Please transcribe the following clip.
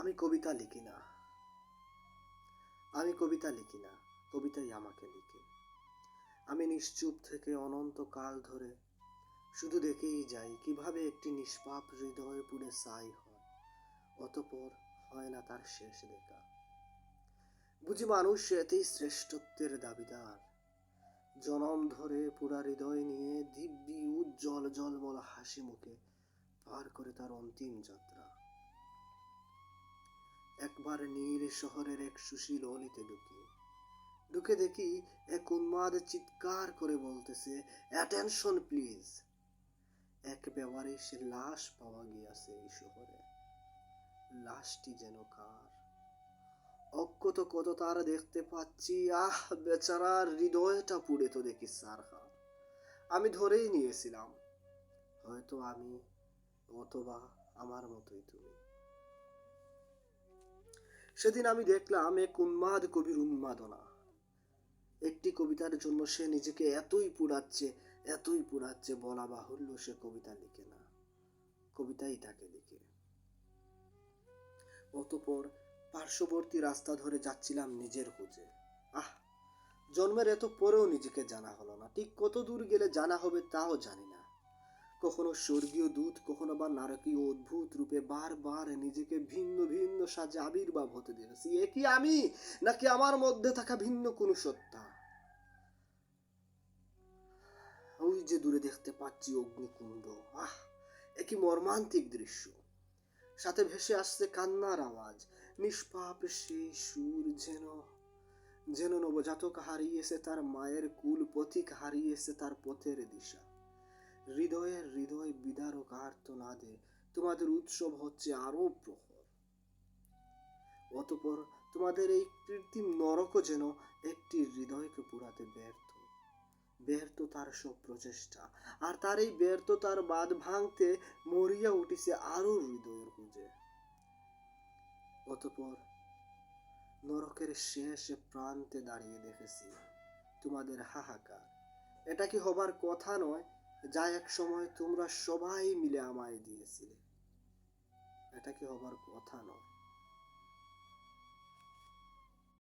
আমি কবিতা লিখি না, আমি কবিতা লিখি না, কবিতাই আমাকে লিখে। আমি নিশ্চুপ থেকে অনন্তকাল ধরে শুধু দেখেই যাই কিভাবে একটি নিষ্পাপ হৃদয় পুড়ে ছাই হয়, অতঃপর হয় না তার শেষ দেখা। বুঝি মানুষ এতেই শ্রেষ্ঠত্বের দাবিদার, জনম ধরে পুরা হৃদয় নিয়ে দিব্যি উজ্জ্বল জলমল হাসি মুখে পার করে তার অন্তিম যাত্রা। একবার নীল শহরের এক সুশীল অলিতে ঢুকে দেখি এক উন্মাদ চিৎকার করে বলতেছে, অ্যাটেনশন প্লিজ। এক বেওয়ারিশের লাশ পাওয়া গিয়াছে এই শহরে। লাশটি যেন কার? অজ্ঞত কত তার দেখতে পাচ্ছি। আহ, বেচারার হৃদয়টা পুড়ে তো দেখি সারহা। আমি ধরেই নিয়েছিলাম হয়তো আমি, অথবা আমার মতোই তুমি। সেদিন আমি দেখলাম এক উন্মাদ কবির উন্মাদনা। একটি কবিতার জন্য সে নিজেকে এতই পুড়াচ্ছে বলা বাহুল্য সে কবিতা লিখে না, কবিতাই তাকে লিখে। অতঃপর পার্শ্ববর্তী রাস্তা ধরে যাচ্ছিলাম নিজের খোঁজে। আহ, জন্মের এত পরেও নিজেকে জানা হলো না। ঠিক কত দূর গেলে জানা হবে তাও জানি না। কখনো স্বর্গীয় দূত, কখনো বা নারকীয় অদ্ভুত রূপে বারবার নিজেকে ভিন্ন ভিন্ন সাজে আবির্ভাব হতে দেখেছি। এ কি আমি, নাকি আমার মধ্যে থাকা ভিন্ন কোনো সত্তা? ওই যে দূরে দেখতে পাচ্ছি অগ্নিকুণ্ড। আহ, এ কি মর্মান্তিক দৃশ্য! সাথে ভেসে আসছে কান্নার আওয়াজ, নিষ্পাপ সেই সুর, যেন নবজাতক হারিয়েছে তার মায়ের কুল, পথিক হারিয়েছে তার পথের দিশা। হৃদয় বিদারক আর্তনাদে তোমাদের উৎসব হচ্ছে আরো প্রখর। অতঃপর তোমাদের এই কৃত্রিম নরকও যেন একটি হৃদয়কে পুরাতে ব্যর্থ তার সব প্রচেষ্টা। আর তার এই ব্যর্থতার বাঁধ ভাঙতে মরিয়া উঠিছে আরো হৃদয়ের খুঁজে। অতঃপর নরকের শেষ প্রান্তে দাঁড়িয়ে দেখেছি তোমাদের হাহাকার। এটা কি হবার কথা নয়, যা এক সময় তোমরা সবাই মিলে আমায় দিয়েছিলে? এটা কি হবার কথা নয়।